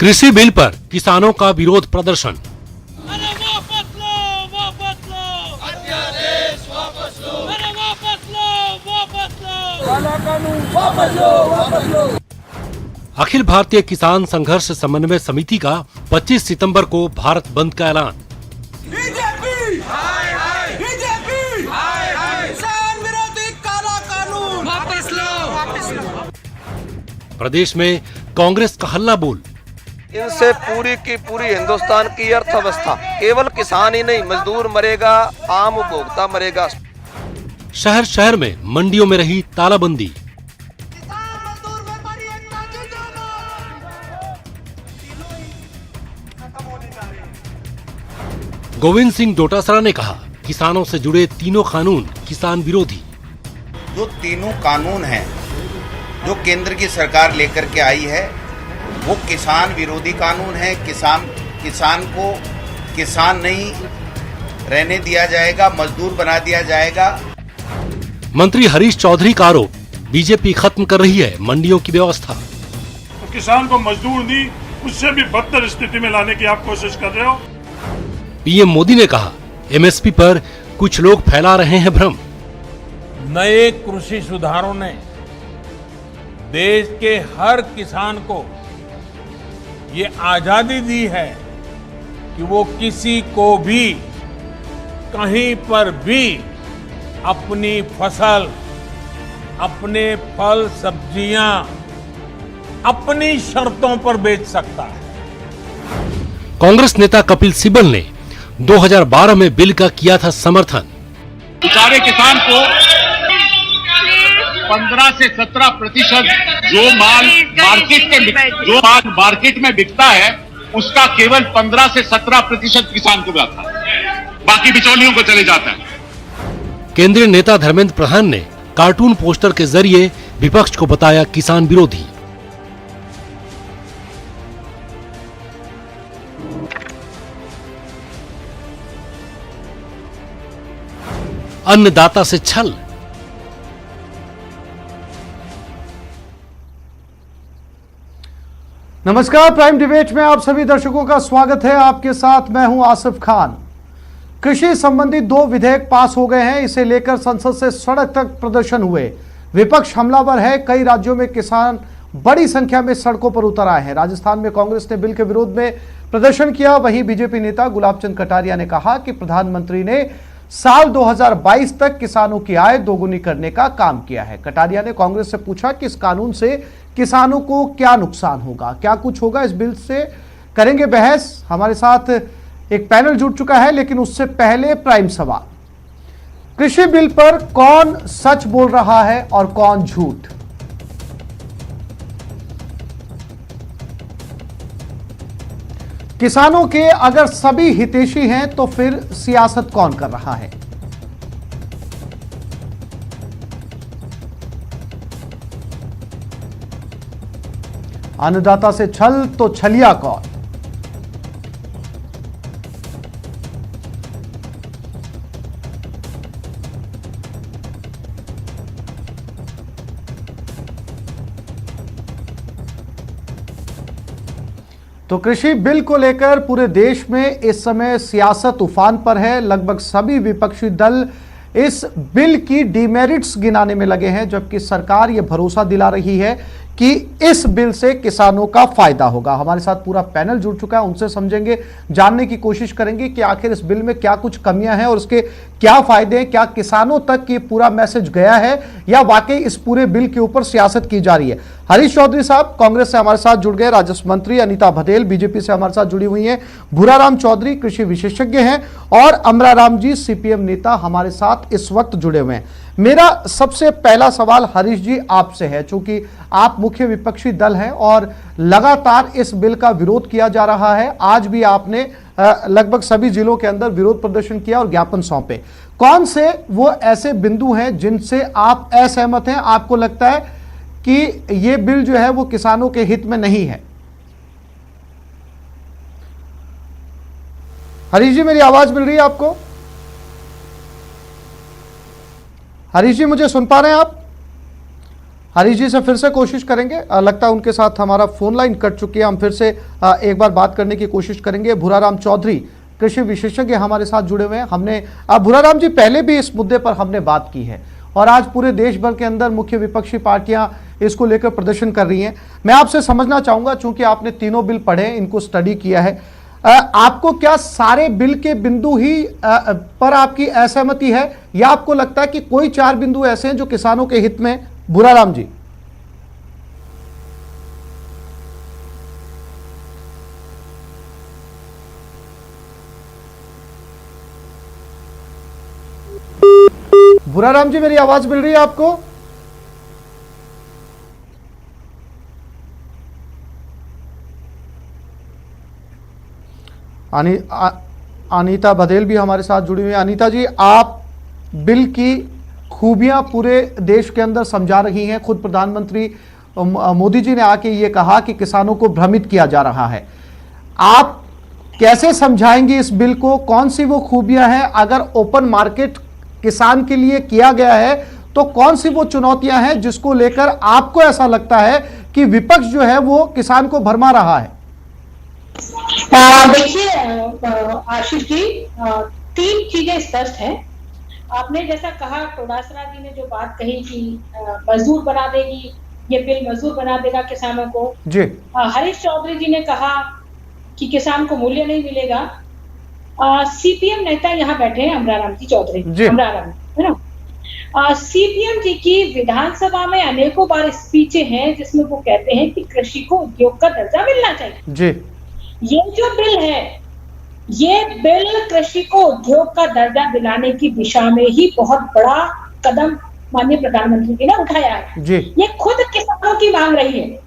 कृषि बिल पर किसानों का विरोध प्रदर्शन। अरे वापस लो, वापस लो, अध्यादेश वापस लो, अरे वापस लो, वापस लो, काला कानून वापस लो, वापस लो। अखिल भारतीय किसान संघर्ष समन्वय समिति का 25 सितंबर को भारत बंद का ऐलान। बीजेपी हाय हाय, बीजेपी हाय हाय, किसान विरोधी काला कानून वापस लो, वापस लो। प्रदेश में कांग्रेस का हल्ला बोल। इनसे पूरी की पूरी हिंदुस्तान की अर्थव्यवस्था, केवल किसान ही नहीं, मजदूर मरेगा, आम उपभोक्ता मरेगा। शहर शहर में मंडियों में रही तालाबंदी। गोविंद सिंह डोटासरा ने कहा, किसानों से जुड़े तीनों कानून किसान विरोधी। जो तीनों कानून हैं जो केंद्र की सरकार लेकर के आई है वो किसान विरोधी कानून है। किसान को किसान नहीं रहने दिया जाएगा, मजदूर बना दिया जाएगा। मंत्री हरीश चौधरी का आरोप, बीजेपी खत्म कर रही है मंडियों की व्यवस्था। तो किसान को मजदूर नहीं, उससे भी बदतर स्थिति में लाने की आप कोशिश कर रहे हो। पीएम मोदी ने कहा, एमएसपी पर कुछ लोग फैला रहे हैं भ्रम। नए कृषि सुधारों ने देश के हर किसान को ये आजादी दी है कि वो किसी को भी कहीं पर भी अपनी फसल, अपने फल सब्जियां अपनी शर्तों पर बेच सकता है। कांग्रेस नेता कपिल सिब्बल ने 2012 में बिल का किया था समर्थन। बेचारे किसान को 15 से 17% जो माल मार्केट में बिकता है उसका केवल 15 से 17% किसान को जाता है, बाकी बिचौलियों को चले जाता है। केंद्रीय नेता धर्मेंद्र प्रधान ने कार्टून पोस्टर के जरिए विपक्ष को बताया किसान विरोधी। अन्नदाता से छल। नमस्कार, प्राइम डिबेट में आप सभी दर्शकों का स्वागत है। आपके साथ मैं हूं आसिफ खान। कृषि संबंधी 2 विधेयक पास हो गए हैं। इसे लेकर संसद से सड़क तक प्रदर्शन हुए। विपक्ष हमलावर है। कई राज्यों में किसान बड़ी संख्या में सड़कों पर उतर आए हैं। राजस्थान में कांग्रेस ने बिल के विरोध में प्रदर्शन किया। वहीं बीजेपी नेता गुलाब चंद कटारिया ने कहा कि प्रधानमंत्री ने साल 2022 तक किसानों की आय दोगुनी करने का काम किया है। कटारिया ने कांग्रेस से पूछा कि इस कानून से किसानों को क्या नुकसान होगा, क्या कुछ होगा इस बिल से। करेंगे बहस। हमारे साथ एक पैनल जुड़ चुका है, लेकिन उससे पहले प्राइम सवाल। कृषि बिल पर कौन सच बोल रहा है और कौन झूठ? किसानों के अगर सभी हितैषी हैं तो फिर सियासत कौन कर रहा है? अन्नदाता से छल तो छलिया कौन? तो कृषि बिल को लेकर पूरे देश में इस समय सियासत उफान पर है। लगभग सभी विपक्षी दल इस बिल की डिमेरिट्स गिनाने में लगे हैं, जबकि सरकार यह भरोसा दिला रही है कि इस बिल से किसानों का फायदा होगा। हमारे साथ पूरा पैनल जुड़ चुका है, उनसे समझेंगे, जानने की कोशिश करेंगे कि आखिर इस बिल में क्या कुछ कमियां हैं और उसके क्या फायदे हैं। क्या किसानों तक ये पूरा मैसेज गया है या वाकई इस पूरे बिल के ऊपर सियासत की जा रही है। हरीश चौधरी साहब कांग्रेस से हमारे साथ जुड़ गए। राजस्व मंत्री अनीता भदेल बीजेपी से हमारे साथ जुड़ी हुई हैं। भूराराम चौधरी कृषि विशेषज्ञ हैं और अमराराम जी सीपीएम नेता हमारे साथ इस वक्त जुड़े हुए हैं। मेरा सबसे पहला सवाल हरीश जी आपसे है, चूंकि आप मुख्य विपक्षी दल हैं और लगातार इस बिल का विरोध किया जा रहा है। आज भी आपने लगभग सभी जिलों के अंदर विरोध प्रदर्शन किया और ज्ञापन सौंपे। कौन से वो ऐसे बिंदु हैं जिनसे आप असहमत हैं? आपको लगता है कि ये बिल जो है वो किसानों के हित में नहीं है? हरीश जी, मेरी आवाज मिल रही है आपको? हरीश जी, मुझे सुन पा रहे हैं आप? हरीश जी से फिर से कोशिश करेंगे, लगता है उनके साथ हमारा फोन लाइन कट चुकी है। हम फिर से एक बार बात करने की कोशिश करेंगे। भूराराम चौधरी कृषि विशेषज्ञ हमारे साथ जुड़े हुए हैं। हमने भूराराम जी पहले भी इस मुद्दे पर हमने बात की है और आज पूरे देश भर के अंदर मुख्य विपक्षी पार्टियां इसको लेकर प्रदर्शन कर रही हैं। मैं आपसे समझना चाहूंगा, चूंकि आपने तीनों बिल पढ़े, इनको स्टडी किया है, आपको क्या सारे बिल के बिंदु ही पर आपकी असहमति है या आपको लगता है कि कोई 4 बिंदु ऐसे हैं जो किसानों के हित में? भूराराम जी। भूराराम जी, मेरी आवाज मिल रही है आपको? अनीता बघेल भी हमारे साथ जुड़ी हुई है। अनीता जी, आप बिल की खूबियां पूरे देश के अंदर समझा रही हैं। खुद प्रधानमंत्री मोदी जी ने आके ये कहा कि किसानों को भ्रमित किया जा रहा है। आप कैसे समझाएंगे इस बिल को? कौन सी वो खूबियां हैं? अगर ओपन मार्केट किसान के लिए किया गया है तो कौन सी वो चुनौतियां हैं जिसको लेकर आपको ऐसा लगता है कि विपक्ष जो है वो किसान को भरमा रहा है? देखिए आशीष जी, 3 चीजें स्पष्ट हैं। आपने जैसा कहा, डोडासरा जी ने जो बात कही कि मजदूर बना देगी, ये बिल मजदूर बना देगा किसानों को जी। हरीश चौधरी जी ने कहा कि किसान को मूल्य नहीं मिलेगा। सीपीएम नेता यहाँ बैठे हैं, अमराराम जी चौधरी, अमराराम, है ना। सीपीएम जी की विधानसभा में अनेकों बार स्पीचें हैं जिसमें वो कहते हैं कि कृषि को उद्योग का दर्जा मिलना चाहिए जी। ये जो बिल है, ये बिल कृषि को उद्योग का दर्जा दिलाने की दिशा में ही बहुत बड़ा कदम माननीय प्रधानमंत्री जी ने उठाया है जी। ये खुद किसानों की मांग रही है।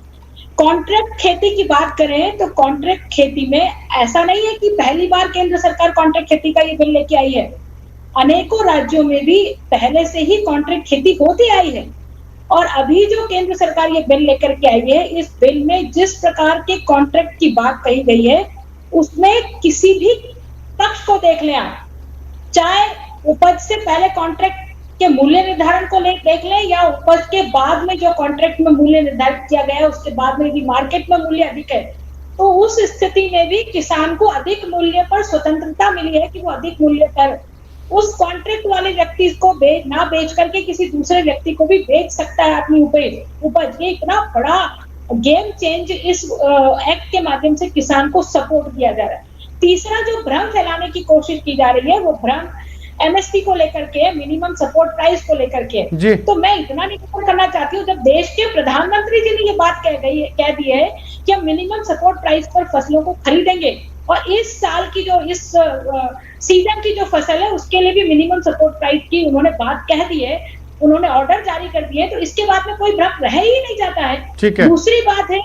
कॉन्ट्रैक्ट खेती की बात करें तो कॉन्ट्रैक्ट खेती में ऐसा नहीं है कि पहली बार केंद्र सरकार कॉन्ट्रैक्ट खेती का ये बिल लेके आई है। अनेकों राज्यों में भी पहले से ही कॉन्ट्रैक्ट खेती होती आई है और अभी जो केंद्र सरकार ये बिल लेकर के आई है, इस बिल में जिस प्रकार के कॉन्ट्रैक्ट की बात कही गई है उसमें किसी भी पक्ष को देख लें आप, चाहे उपज से पहले कॉन्ट्रैक्ट के मूल्य निर्धारण को देख लें या उपज के बाद में जो कॉन्ट्रैक्ट में मूल्य निर्धारित किया गया है उसके बाद में भी मार्केट में मूल्य अधिक है, तो उस स्थिति में भी किसान को अधिक मूल्य पर स्वतंत्रता मिली है कि वो अधिक मूल्य पर उस कॉन्ट्रैक्ट वाले व्यक्ति को ना बेच करके किसी दूसरे व्यक्ति को भी बेच सकता है अपनी उपज। ये इतना बड़ा गेम चेंज इस एक्ट के माध्यम से किसान को सपोर्ट किया जा रहा है। तीसरा जो भ्रम फैलाने की कोशिश की जा रही है वो भ्रम एमएसपी को लेकर के, मिनिमम सपोर्ट प्राइस को लेकर के। तो मैं इतना निवेदन करना चाहती हूँ, जब देश के प्रधानमंत्री जी ने ये बात कह दी है कि हम मिनिमम सपोर्ट प्राइस पर फसलों को खरीदेंगे और इस साल की जो इस सीजन की जो फसल है उसके लिए भी मिनिमम सपोर्ट प्राइस की उन्होंने बात कह दी है, उन्होंने ऑर्डर जारी कर दिए, तो इसके बाद में कोई भ्रम रह ही नहीं जाता है। दूसरी बात है,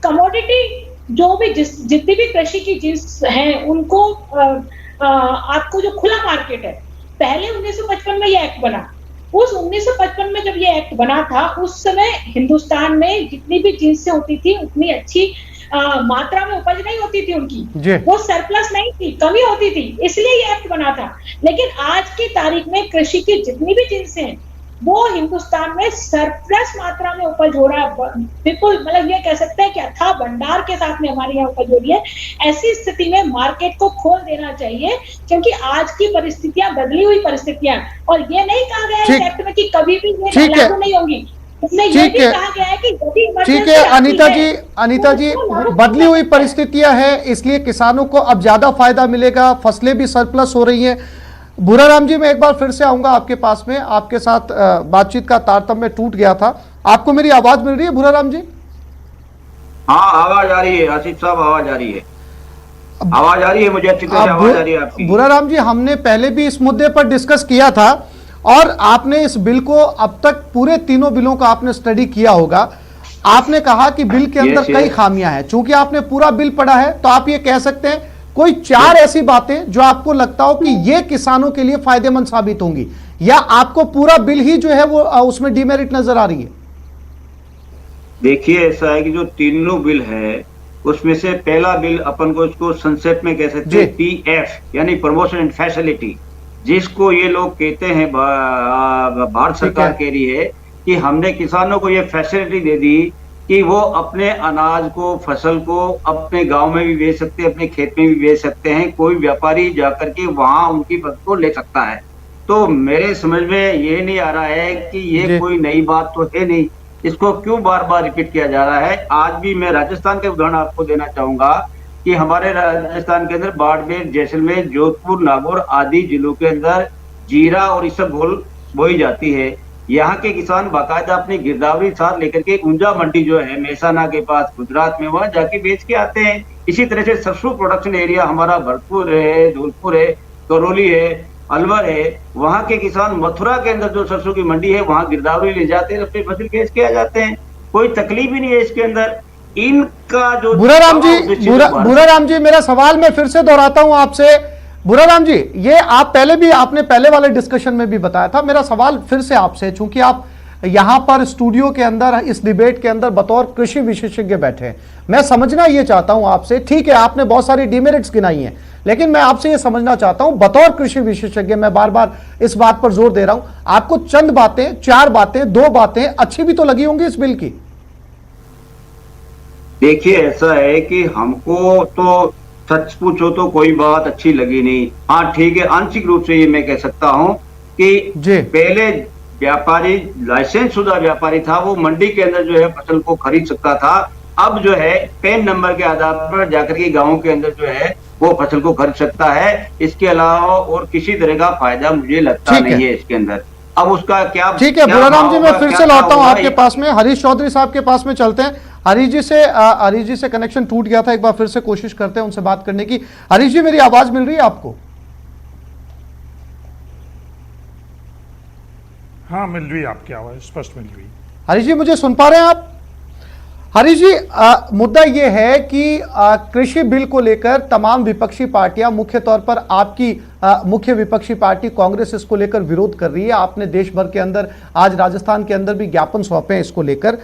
कमोडिटी जो भी जितनी भी कृषि की चीज है उनको आपको जो खुला मार्केट है, पहले 1955 में ये एक्ट बना, उस 1955 में जब ये एक्ट बना था उस समय हिंदुस्तान में जितनी भी जिनसें होती थी उतनी अच्छी मात्रा में उपज नहीं होती थी उनकी, वो सरप्लस नहीं थी, कमी होती थी, इसलिए ये एक्ट बना था। लेकिन आज की तारीख में कृषि की जितनी भी जिनसें हैं वो हिंदुस्तान में सरप्लस मात्रा में उपज हो रहा है, बिल्कुल मतलब ये कह सकते हैं कि अथाह भंडार के साथ में हमारे यहाँ उपज हो रही है। ऐसी स्थिति में मार्केट को खोल देना चाहिए क्योंकि आज की परिस्थितियां बदली हुई परिस्थितियां, और ये नहीं कहा गया है एक्ट में कि कभी भी ये लागू नहीं होंगी। ठीक है अनीता जी, बदली हुई परिस्थितियां हैं इसलिए किसानों को अब ज्यादा फायदा मिलेगा, फसलें भी सरप्लस हो रही हैं। भूराराम जी, मैं एक बार फिर से आऊंगा आपके पास में, आपके साथ बातचीत का तारतम्य टूट गया था। आपको मेरी आवाज मिल रही है भूराराम जी? हाँ, आवाज आ रही है आसिफ साहब, आवाज आ रही है, आवाज आ रही है, मुझे अच्छी तरह आवाज आ रही है आपकी। भूराराम जी, हमने पहले भी इस मुद्दे पर डिस्कस किया था और आपने इस बिल को अब तक पूरे तीनों बिलों का आपने स्टडी किया होगा। आपने कहा कि बिल के अंदर कई खामियां हैं। चूंकि आपने पूरा बिल पढ़ा है तो आप ये कह सकते हैं कोई 4 ऐसी बातें जो आपको लगता हो कि ये किसानों के लिए फायदेमंद साबित होंगी, या आपको पूरा बिल ही जो है वो उसमें डिमेरिट नजर आ रही है? देखिए, ऐसा है कि जो तीनों बिल है उसमें से पहला बिल अपन को इसको संक्षेप में कह सकते हैं पीएफ यानी प्रमोशन एंड फैसिलिटी, जिसको ये लोग कहते हैं भारत सरकार कह रही है कि हमने किसानों को ये फैसिलिटी दे दी कि वो अपने अनाज को, फसल को अपने गांव में भी बेच सकते हैं, अपने खेत में भी बेच सकते हैं। कोई व्यापारी जाकर के वहां उनकी फसल को ले सकता है। तो मेरे समझ में ये नहीं आ रहा है कि ये कोई नई बात तो है नहीं, इसको क्यों बार बार रिपीट किया जा रहा है। आज भी मैं राजस्थान के उदाहरण आपको देना चाहूंगा कि हमारे राजस्थान के अंदर बाड़मेर, जैसलमेर, जोधपुर, नागौर आदि जिलों के अंदर जीरा और इसबगोल बोई जाती है। यहाँ के किसान बाकायदा अपनी गिरदावरी साथ लेकर के ऊंझा मंडी जो है मेहसाना के पास गुजरात में, वहां जाके बेच के आते हैं। इसी तरह से सरसों प्रोडक्शन एरिया हमारा भरतपुर है, धौलपुर है, करौली है, अलवर है, वहां के किसान मथुरा के अंदर जो सरसों की मंडी है वहां गिरदावरी ले जाते हैं, अपनी फसल बेच के आ जाते हैं। कोई तकलीफ ही नहीं है इसके अंदर। इनका जो बुराराम जी मेरा सवाल मैं फिर से दोहराता हूं आपसे। बुराराम जी, ये आपने पहले वाले डिस्कशन में भी बताया था। मेरा सवाल फिर से आपसे, चूंकि आप यहां पर स्टूडियो के अंदर इस डिबेट के अंदर बतौर कृषि विशेषज्ञ बैठे हैं, मैं समझना ये चाहता हूं आपसे। ठीक है, आपने बहुत सारी डिमेरिट्स गिनाई हैं, लेकिन मैं आपसे ये समझना चाहता हूं बतौर कृषि विशेषज्ञ, मैं बार बार इस बात पर जोर दे रहा हूं, आपको चंद बातें, 4 बातें, 2 बातें अच्छी भी तो लगी होंगी इस बिल की। देखिए, ऐसा है कि हमको तो सच पूछो तो कोई बात अच्छी लगी नहीं। हाँ ठीक है, आंशिक रूप से ये मैं कह सकता हूँ कि पहले व्यापारी, लाइसेंस शुदा व्यापारी था, वो मंडी के अंदर जो है फसल को खरीद सकता था। अब जो है पैन नंबर के आधार पर जाकर के गाँव के अंदर जो है वो फसल को खरीद सकता है। इसके अलावा और किसी तरह का फायदा मुझे लगता नहीं है इसके अंदर। अब उसका क्या, ठीक है बुराराम जी, मैं फिर से लौटता हूँ आपके पास में। हरीश चौधरी साहब के पास में चलते हैं। हरीश जी से कनेक्शन टूट गया था, एक बार फिर से कोशिश करते हैं उनसे बात करने की। हरीश जी, मेरी आवाज मिल रही है आपको? हाँ, मिल रही है आपकी आवाज, स्पष्ट मिल रही है। हरीश जी, मुझे सुन पा रहे हैं आप? हरीश जी, मुद्दा यह है कि कृषि बिल को लेकर तमाम विपक्षी पार्टियां, मुख्य तौर पर आपकी मुख्य विपक्षी पार्टी कांग्रेस इसको लेकर विरोध कर रही है। आपने देश भर के अंदर, आज राजस्थान के अंदर भी ज्ञापन सौंपे हैं इसको लेकर।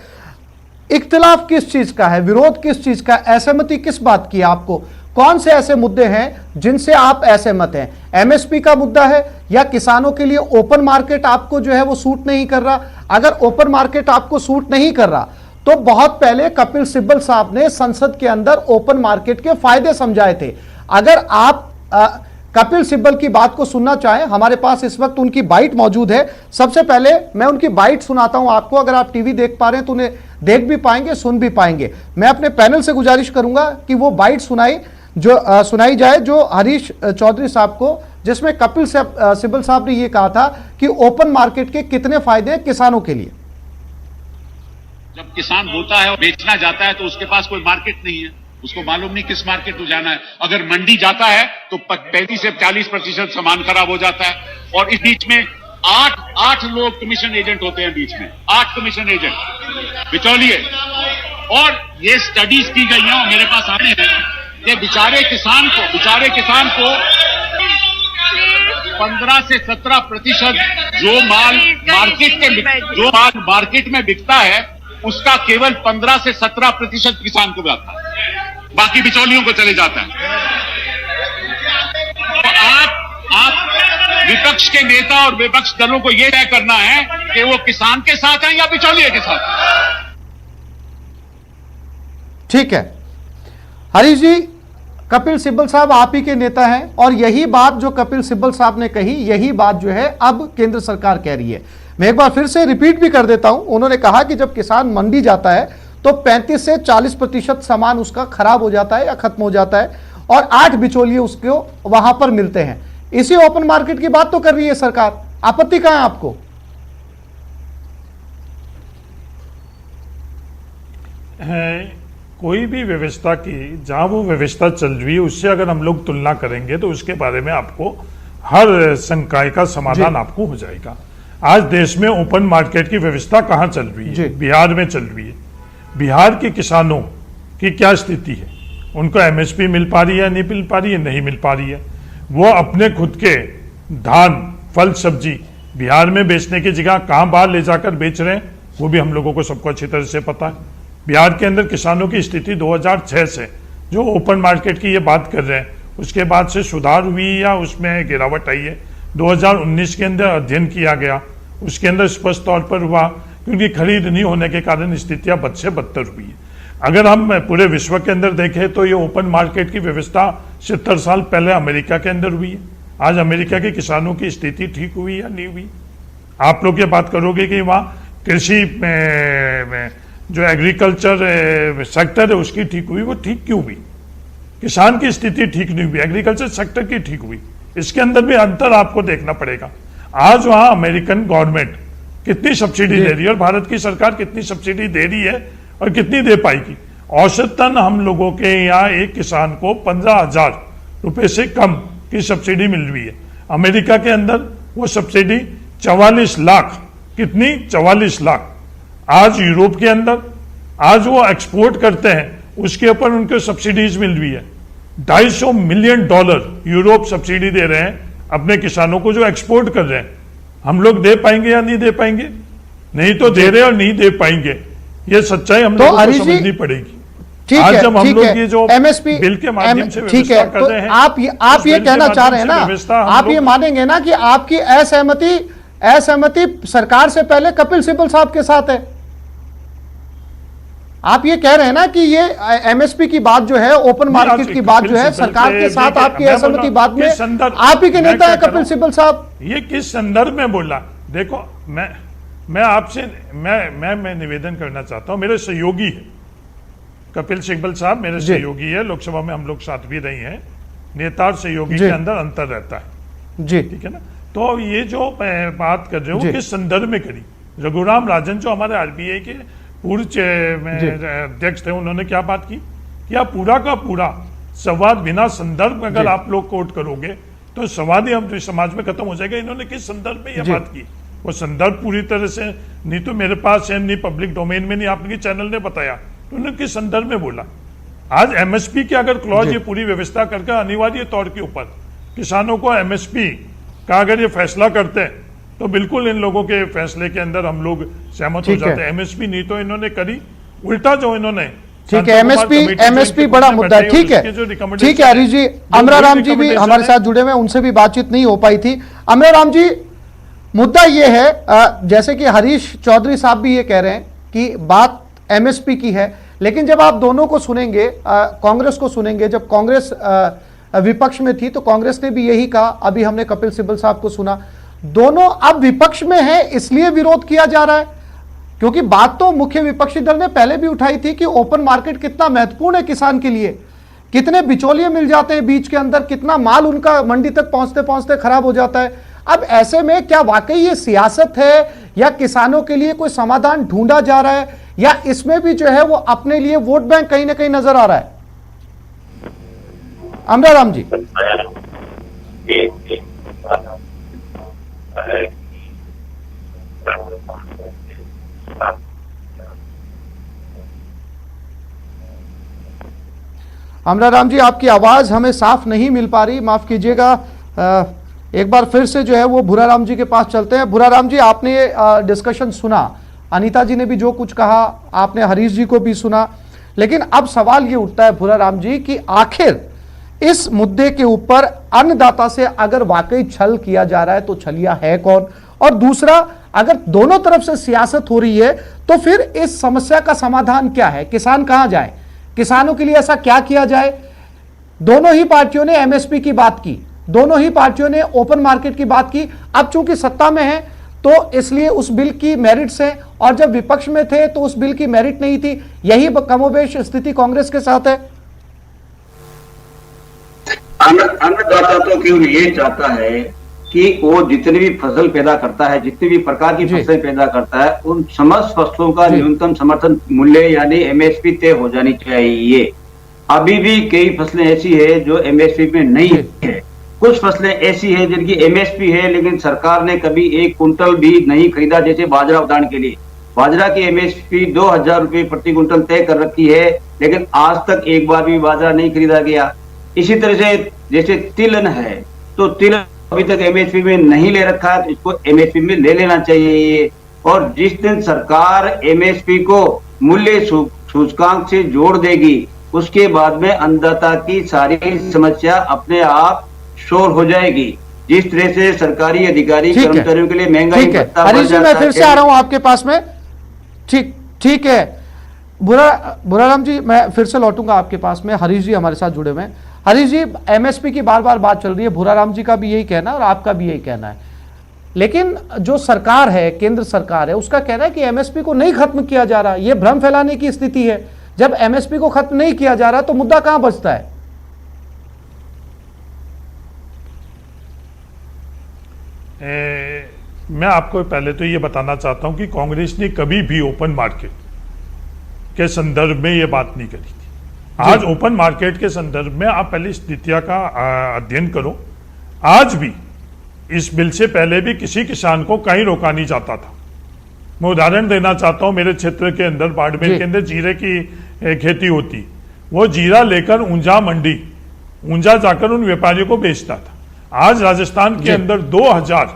इख्तिलाफ किस चीज का है, विरोध किस चीज का, असहमति किस बात की है आपको? कौन से ऐसे मुद्दे हैं जिनसे आप असहमत हैं? एमएसपी का मुद्दा है, या किसानों के लिए ओपन मार्केट आपको जो है वो सूट नहीं कर रहा? अगर ओपन मार्केट आपको सूट नहीं कर रहा तो बहुत पहले कपिल सिब्बल साहब ने संसद के अंदर ओपन मार्केट के फायदे समझाए थे। अगर आप कपिल सिब्बल की बात को सुनना चाहें, हमारे पास इस वक्त उनकी बाइट मौजूद है। सबसे पहले मैं उनकी बाइट सुनाता हूं आपको। अगर आप टीवी देख पा रहे हैं तो उन्हें देख भी पाएंगे, सुन भी पाएंगे। मैं अपने पैनल से गुजारिश करूंगा कि वो बाइट सुनाई जाए जो हरीश चौधरी साहब को, जिसमें कपिल सिब्बल साहब ने यह कहा था कि ओपन मार्केट के कितने फायदे हैं किसानों के लिए। जब किसान बोता है और बेचना जाता है तो उसके पास कोई मार्केट नहीं है, उसको मालूम नहीं किस मार्केट में जाना है। अगर मंडी जाता है तो 35 से 40% सामान खराब हो जाता है। और इस बीच में 8 लोग कमीशन एजेंट होते हैं, बीच में 8 कमीशन एजेंट बिचौलिए। और ये स्टडीज की गई हैं और मेरे पास आने हैं कि बेचारे किसान को 15 से 17% जो माल मार्केट में बिकता है उसका केवल 15 से 17% किसान को जाता है, बाकी बिचौलियों को चले जाता है। तो आप विपक्ष के नेता और विपक्ष दलों को यह तय करना है कि वो किसान के साथ हैं या बिचौलिए के साथ। ठीक है हरीश जी, कपिल सिब्बल साहब आप ही के नेता हैं और यही बात जो कपिल सिब्बल साहब ने कही, यही बात जो है अब केंद्र सरकार कह रही है। मैं एक बार फिर से रिपीट भी कर देता हूं। उन्होंने कहा कि जब किसान मंडी जाता है तो 35 से 40% सामान उसका खराब हो जाता है या खत्म हो जाता है और 8 बिचौलिए उसको वहां पर मिलते हैं। इसी ओपन मार्केट की बात तो कर रही है सरकार, आपत्ति कहां है आपको? कोई भी व्यवस्था की जहां वो व्यवस्था चल रही है उससे अगर हम लोग तुलना करेंगे तो उसके बारे में आपको हर शंकाए का समाधान आपको हो जाएगा। आज देश में ओपन मार्केट की व्यवस्था कहां चल रही है? बिहार में चल रही है। बिहार के किसानों की क्या स्थिति है? उनको एमएसपी मिल पा रही है, नहीं मिल पा रही है? नहीं मिल पा रही है। वो अपने खुद के धान, फल, सब्जी बिहार में बेचने की जगह कहां बाहर ले जाकर बेच रहे हैं वो भी हम लोगों को सबको अच्छी तरह से पता है। बिहार के अंदर किसानों की स्थिति 2006 से जो ओपन मार्केट की ये बात कर रहे हैं उसके बाद से सुधार हुई या उसमें गिरावट आई है? 2019 के अंदर अध्ययन किया गया, उसके अंदर स्पष्ट तौर पर हुआ क्योंकि खरीद नहीं होने के कारण स्थितियां बद से बदतर हुई है। अगर हम पूरे विश्व के अंदर देखें तो ये ओपन मार्केट की व्यवस्था 70 साल पहले अमेरिका के अंदर हुई है। आज अमेरिका के किसानों की स्थिति ठीक हुई या नहीं हुई? आप लोग ये बात करोगे कि वहाँ कृषि में जो एग्रीकल्चर सेक्टर है उसकी ठीक हुई, वो ठीक क्यों हुई? किसान की स्थिति ठीक नहीं हुई, एग्रीकल्चर सेक्टर की ठीक हुई। इसके अंदर भी अंतर आपको देखना पड़ेगा। आज वहाँ अमेरिकन गवर्नमेंट कितनी सब्सिडी दे रही है और भारत की सरकार कितनी सब्सिडी दे रही है और कितनी दे पाएगी? औसतन हम लोगों के यहाँ एक किसान को 15,000 रुपए से कम की सब्सिडी मिल रही है। अमेरिका के अंदर वो सब्सिडी 44 लाख, कितनी? 44 लाख। आज यूरोप के अंदर आज वो एक्सपोर्ट करते हैं, उसके ऊपर उनको सब्सिडीज मिल रही है। $250 मिलियन यूरोप सब्सिडी दे रहे हैं अपने किसानों को जो एक्सपोर्ट कर रहे हैं। हम लोग दे पाएंगे या नहीं दे पाएंगे? नहीं तो दे रहे और नहीं दे पाएंगे, ये सच्चाई हम लोगों को समझनी पड़ेगी। ठीक आज है, जब हम ठीक लोग है। ये जो MSP बिल के माध्यम से ठीक है, व्यवस्था कर रहे हैं, आप ये कहना चाह रहे हैं ना, आप ये मानेंगे ना कि आपकी असहमति सरकार से पहले कपिल सिब्बल साहब के साथ है। आप ये कह रहे हैं ना कि ये एमएसपी की बात जो है, ओपन मार्केट की बात जो है, सरकार के साथ आपकी असहमति बात में आप ही के नेता है कपिल सिब्बल साहब। ये किस संदर्भ में बोला? देखो, मैं आपसे मैं निवेदन करना चाहता हूं। मेरे सहयोगी है कपिल सिब्बल साहब, मेरे सहयोगी है, लोकसभा में हम लोग साथ भी रहे हैं। नेता और सहयोगी के अंदर अंतर रहता है जी, ठीक है ना? तो ये जो बात कर रहे हो किस संदर्भ में करी? रघुराम राजन जो हमारे आरबीआई के पूर्व अध्यक्ष थे, उन्होंने क्या बात की? क्या पूरा का पूरा संवाद बिना संदर्भ अगर आप लोग कोट करोगे तो संवाद ही हम समाज में खत्म हो जाएगा। इन्होंने किस संदर्भ में यह बात की? वो संदर्भ पूरी तरह से नहीं तो मेरे पास है, नहीं पब्लिक डोमेन में, नहीं आपके चैनल ने बताया, तो उन्होंने किस संदर्भ में बोला? आज एमएसपी की अगर क्लॉज ये पूरी व्यवस्था करके अनिवार्य तौर के ऊपर किसानों को एमएसपी का अगर ये फैसला करते हैं तो बिल्कुल इन लोगों के फैसले के अंदर हम लोग सहमत हो जाते हैं। एमएसपी नहीं तो इन्होंने करी, उल्टा जो इन्होंने, ठीक है, एमएसपी बड़ा मुद्दा है। ठीक है, ठीक है हरीश जी। अमरा राम जी भी हमारे साथ जुड़े हुए, उनसे भी बातचीत नहीं हो पाई थी। अमरा राम जी, मुद्दा ये है, जैसे कि हरीश चौधरी साहब भी ये कह रहे हैं कि बात एमएसपी की है, लेकिन जब आप दोनों को सुनेंगे, कांग्रेस को सुनेंगे, जब कांग्रेस विपक्ष में थी तो कांग्रेस ने भी यही कहा। अभी हमने कपिल सिब्बल साहब को सुना, दोनों अब विपक्ष में है इसलिए विरोध किया जा रहा है, क्योंकि बात तो मुख्य विपक्षी दल ने पहले भी उठाई थी कि ओपन मार्केट कितना महत्वपूर्ण है किसान के लिए, कितने बिचौलिए मिल जाते हैं बीच के अंदर, कितना माल उनका मंडी तक पहुंचते पहुंचते खराब हो जाता है। अब ऐसे में क्या वाकई ये सियासत है या किसानों के लिए कोई समाधान ढूंढा जा रहा है, या इसमें भी जो है वो अपने लिए वोट बैंक कहीं ना कहीं नजर आ रहा है? अमरा राम जी, अमरा राम जी, आपकी आवाज हमें साफ नहीं मिल पा रही, माफ कीजिएगा। एक बार फिर से जो है वो भूरा राम जी के पास चलते हैं। भूरा राम जी, आपने डिस्कशन सुना, अनीता जी ने भी जो कुछ कहा, आपने हरीश जी को भी सुना, लेकिन अब सवाल ये उठता है भूरा राम जी कि आखिर इस मुद्दे के ऊपर अन्नदाता से अगर वाकई छल किया जा रहा है तो छलिया है कौन? और दूसरा, अगर दोनों तरफ से सियासत हो रही है तो फिर इस समस्या का समाधान क्या है? किसान कहां जाए? किसानों के लिए ऐसा क्या किया जाए? दोनों ही पार्टियों ने एमएसपी की बात की, दोनों ही पार्टियों ने ओपन मार्केट की बात की। अब चूंकि सत्ता में है तो इसलिए उस बिल की मेरिट्स है, और जब विपक्ष में थे तो उस बिल की मेरिट नहीं थी। यही कमोबेश स्थिति कांग्रेस के साथ है। अन्नदाता तो क्यों ये चाहता है कि वो जितनी भी फसल पैदा करता है, जितनी भी प्रकार की फसलें पैदा करता है, उन समस्त फसलों का न्यूनतम समर्थन मूल्य यानी एमएसपी तय हो जानी चाहिए। अभी भी कई फसलें ऐसी है जो एमएसपी में नहीं है, कुछ फसलें ऐसी है जिनकी एमएसपी है लेकिन सरकार ने कभी 1 कुंटल भी नहीं खरीदा। जैसे बाजरा, उदाहरण के लिए बाजरा की एमएसपी 2,000 रुपये प्रति कुंटल तय कर रखी है, लेकिन आज तक एक बार भी बाजरा नहीं खरीदा गया। इसी तरह से जैसे तिलहन है, तो तिलहन अभी तक एमएसपी में नहीं ले रखा है, तो इसको एमएसपी में ले लेना चाहिए। और जिस दिन सरकार एमएसपी को मूल्य सूचकांक से जोड़ देगी, उसके बाद में अन्नदाता की सारी समस्या अपने आप शोर हो जाएगी। जिस तरह से सरकारी अधिकारी कर्मचारियों के लिए महंगाई भत्ता बढ़ हरीश जी, मैं फिर से आ रहा हूं आपके पास में। ठीक है। बुराराम जी, मैं फिर से लौटूंगा आपके पास में। हरीश जी हमारे साथ जुड़े हुए हैं। हरीश जी, एमएसपी की बार बार बात चल रही है, बुराराम जी का भी यही कहना है और आपका भी यही कहना है, लेकिन जो सरकार है, केंद्र सरकार है, उसका कहना है कि एमएसपी को नहीं खत्म किया जा रहा। यह भ्रम फैलाने की स्थिति है। जब एमएसपी को खत्म नहीं किया जा रहा तो मुद्दा कहां बचता है? मैं आपको पहले तो ये बताना चाहता हूं कि कांग्रेस ने कभी भी ओपन मार्केट के संदर्भ में ये बात नहीं करी थी। आज ओपन मार्केट के संदर्भ में आप पहले स्थितियां का अध्ययन करो। आज भी इस बिल से पहले भी किसी किसान को कहीं रोका नहीं जाता था। मैं उदाहरण देना चाहता हूं, मेरे क्षेत्र के अंदर बाड़मेर के अंदर जीरे की खेती होती, वो जीरा लेकर ऊंझा मंडी, ऊंझा जाकर उन व्यापारियों को बेचता था। आज राजस्थान के अंदर 2000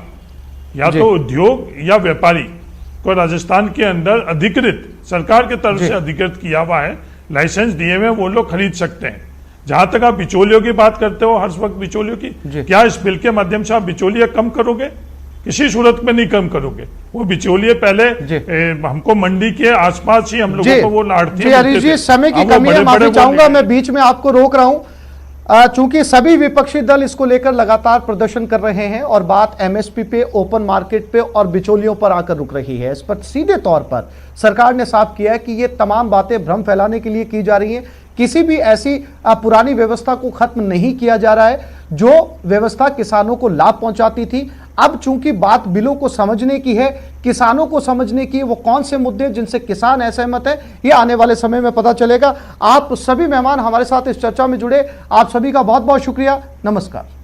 या तो उद्योग या व्यापारी को राजस्थान के अंदर अधिकृत, सरकार की तरफ से अधिकृत किया हुआ है, लाइसेंस दिए हुए, वो लोग खरीद सकते हैं। जहां तक आप बिचौलियों की बात करते हो, हर वक्त बिचौलियों की, क्या इस बिल के माध्यम से आप बिचौलिया कम करोगे? किसी सूरत में नहीं कम करोगे। वो बिचौलिए पहले हमको मंडी के आसपास ही हम लोगों को वो लाड़ती है। हरीश जी, समय की कमी है, माफी चाहूंगा, मैं बीच में आपको रोक रहा हूं। चूंकि सभी विपक्षी दल इसको लेकर लगातार प्रदर्शन कर रहे हैं और बात एमएसपी पे, ओपन मार्केट पे और बिचौलियों पर आकर रुक रही है। इस पर सीधे तौर पर सरकार ने साफ किया है कि ये तमाम बातें भ्रम फैलाने के लिए की जा रही हैं। किसी भी ऐसी पुरानी व्यवस्था को खत्म नहीं किया जा रहा है जो व्यवस्था किसानों को लाभ पहुंचाती थी। अब चूंकि बात बिलों को समझने की है, किसानों को समझने की, वो कौन से मुद्दे जिनसे किसान असहमत है, ये आने वाले समय में पता चलेगा। आप सभी मेहमान हमारे साथ इस चर्चा में जुड़े, आप सभी का बहुत बहुत शुक्रिया। नमस्कार।